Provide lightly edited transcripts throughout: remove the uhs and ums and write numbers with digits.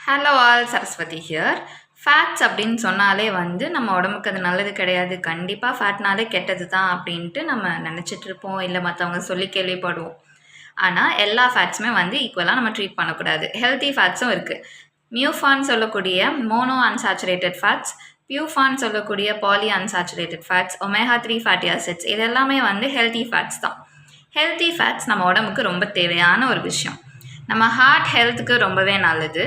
Hello all, Saraswathi here. Fats அப்படின்னு சொன்னாலே வந்து நம்ம உடம்புக்கு அது நல்லது கிடையாது, கண்டிப்பாக ஃபேட்னாலே கெட்டது தான் அப்படின்ட்டு நம்ம நினச்சிட்டு இருப்போம், இல்லை மற்றவங்க சொல்லி கேள்விப்படுவோம். ஆனால் எல்லா ஃபேட்ஸுமே வந்து ஈக்குவலாக நம்ம ட்ரீட் பண்ணக்கூடாது. ஹெல்த்தி ஃபேட்ஸும் இருக்குது. மியூஃபான் சொல்லக்கூடிய மோனோ அன்சாச்சுரேட்டட் ஃபேட்ஸ், பியூஃபான் சொல்லக்கூடிய poly unsaturated fats, omega 3 fatty acids, இது எல்லாமே வந்து ஹெல்த்தி ஃபேட்ஸ் தான். ஹெல்த்தி ஃபேட்ஸ் நம்ம உடம்புக்கு ரொம்ப தேவையான ஒரு விஷயம். நம்ம ஹார்ட் ஹெல்த்துக்கு ரொம்பவே நல்லது.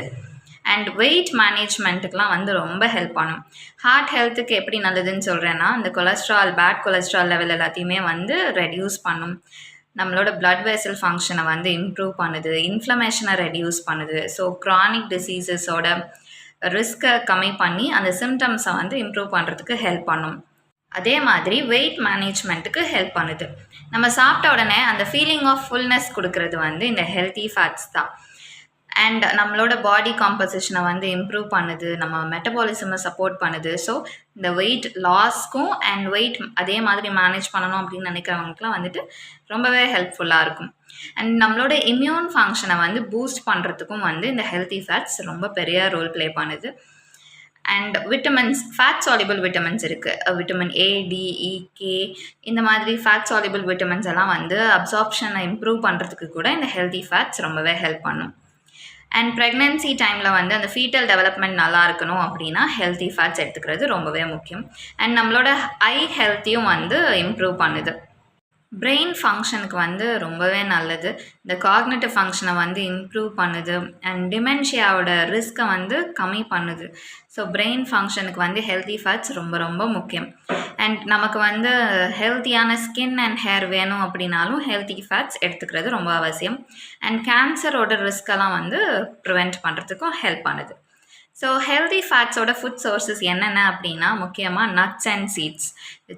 அண்ட் வெயிட் மேனேஜ்மெண்ட்டுக்கெலாம் வந்து ரொம்ப ஹெல்ப் பண்ணும். ஹார்ட் ஹெல்த்துக்கு எப்படி நல்லதுன்னு சொல்கிறேன்னா, இந்த கொலஸ்ட்ரால், பேட் கொலஸ்ட்ரால் லெவல் எல்லாத்தையுமே வந்து ரெடியூஸ் பண்ணும். நம்மளோட பிளட் வெசல் ஃபங்க்ஷனை வந்து இம்ப்ரூவ் பண்ணுது, இன்ஃப்ளமேஷனை ரெடியூஸ் பண்ணுது. ஸோ க்ரானிக் டிசீசஸோட ரிஸ்க்கை கம்மி பண்ணி அந்த சிம்டம்ஸை வந்து இம்ப்ரூவ் பண்ணுறதுக்கு ஹெல்ப் பண்ணும். அதே மாதிரி வெயிட் மேனேஜ்மெண்ட்டுக்கு ஹெல்ப் பண்ணுது. நம்ம சாப்பிட்ட உடனே அந்த ஃபீலிங் ஆஃப் ஃபுல்னஸ் கொடுக்கறது வந்து இந்த ஹெல்த்தி ஃபேட்ஸ் தான். அண்ட் நம்மளோட பாடி காம்போசிஷனை வந்து இம்ப்ரூவ் பண்ணுது, நம்ம மெட்டபாலிசமை சப்போர்ட் பண்ணுது. ஸோ இந்த வெயிட் லாஸ்க்கும் அண்ட் வெயிட் அதே மாதிரி மேனேஜ் பண்ணணும் அப்படின்னு நினைக்கிறவங்களுக்குலாம் வந்துட்டு ரொம்பவே ஹெல்ப்ஃபுல்லாக இருக்கும். அண்ட் நம்மளோட இம்யூன் ஃபங்க்ஷனை வந்து பூஸ்ட் பண்ணுறதுக்கும் வந்து இந்த ஹெல்த்தி ஃபேட்ஸ் ரொம்ப பெரிய ரோல் ப்ளே பண்ணுது. And vitamins, fat soluble vitamins இருக்குது. Vitamin A, D, E, K, இந்த மாதிரி ஃபேட் சாலிபிள் விட்டமின்ஸ் எல்லாம் வந்து அப்சார்ப்ஷனை இம்ப்ரூவ் பண்ணுறதுக்கு கூட இந்த ஹெல்த்தி ஃபேட்ஸ் ரொம்பவே ஹெல்ப் பண்ணும். அண்ட் ப்ரெக்னென்சி டைமில் வந்து அந்த ஃபீட்டல் டெவலப்மெண்ட் நல்லா இருக்கணும் அப்படின்னா ஹெல்த்தி ஃபேட்ஸ் எடுத்துக்கிறது ரொம்பவே முக்கியம். அண்ட் நம்மளோட ஐ ஹெல்த்தையும் வந்து இம்ப்ரூவ் பண்ணுது. பிரெயின் ஃபங்க்ஷனுக்கு வந்து ரொம்பவே நல்லது. இந்த காக்னிட்டிவ் ஃபங்க்ஷனை வந்து இம்ப்ரூவ் பண்ணுது அண்ட் டிமென்ஷியாவோட ரிஸ்க்கை வந்து கம்மி பண்ணுது. ஸோ பிரெயின் ஃபங்க்ஷனுக்கு வந்து ஹெல்த்தி ஃபேட்ஸ் ரொம்ப ரொம்ப முக்கியம். அண்ட் நமக்கு வந்து ஹெல்த்தியான ஸ்கின் அண்ட் ஹேர் வேணும் அப்படின்னாலும் ஹெல்த்தி ஃபேட்ஸ் எடுத்துக்கிறது ரொம்ப அவசியம். அண்ட் கேன்சரோட ரிஸ்கெல்லாம் வந்து ப்ரிவெண்ட் பண்ணுறதுக்கும் ஹெல்ப் பண்ணுது. ஸோ ஹெல்தி ஃபேட்ஸோட ஃபுட் சோர்ஸஸ் என்னென்ன அப்படின்னா, முக்கியமாக nuts and seeds,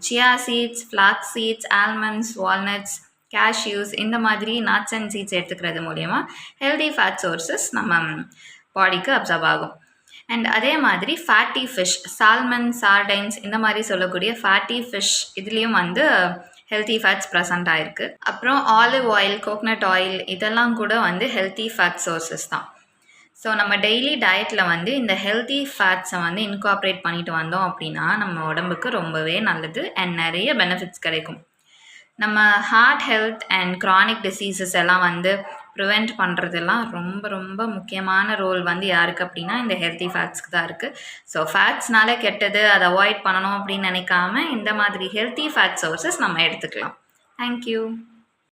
chia seeds, flax seeds, almonds, walnuts, cashews, இந்த மாதிரி நட்ஸ் அண்ட் சீட்ஸ் எடுத்துக்கிறது மூலயமா ஹெல்தி ஃபேட் சோர்ஸஸ் நம்ம பாடிக்கு அப்சர்வ் ஆகும். அண்ட் அதே மாதிரி ஃபேட்டி ஃபிஷ், சால்மன், சார்டைன்ஸ், இந்த மாதிரி சொல்லக்கூடிய ஃபேட்டி ஃபிஷ், இதுலேயும் வந்து ஹெல்த்தி ஃபேட்ஸ் ப்ரெசண்ட் ஆகிருக்கு. அப்புறம் ஆலிவ் ஆயில், கோகனட் ஆயில், இதெல்லாம் கூட வந்து ஹெல்த்தி ஃபேட் சோர்ஸஸ் தான். ஸோ நம்ம டெய்லி டயட்டில் வந்து இந்த ஹெல்த்தி ஃபேட்ஸை வந்து இன்கார்ப்ரேட் பண்ணிட்டு வந்தோம் அப்படின்னா நம்ம உடம்புக்கு ரொம்பவே நல்லது அண்ட் நிறைய பெனிஃபிட்ஸ் கிடைக்கும். நம்ம heart health and chronic diseases எல்லாம் வந்து ப்ரிவெண்ட் பண்ணுறதெல்லாம் ரொம்ப ரொம்ப முக்கியமான ரோல் வந்து யாருக்கு அப்படின்னா இந்த ஹெல்த்தி ஃபேட்ஸ்க்கு தான் இருக்குது. ஸோ ஃபேட்ஸ்னாலே கெட்டது, அதை அவாய்ட் பண்ணணும் அப்படின்னு நினைக்காம இந்த மாதிரி ஹெல்த்தி ஃபேட் சோர்ஸஸ் நம்ம எடுத்துக்கலாம். தேங்க்யூ.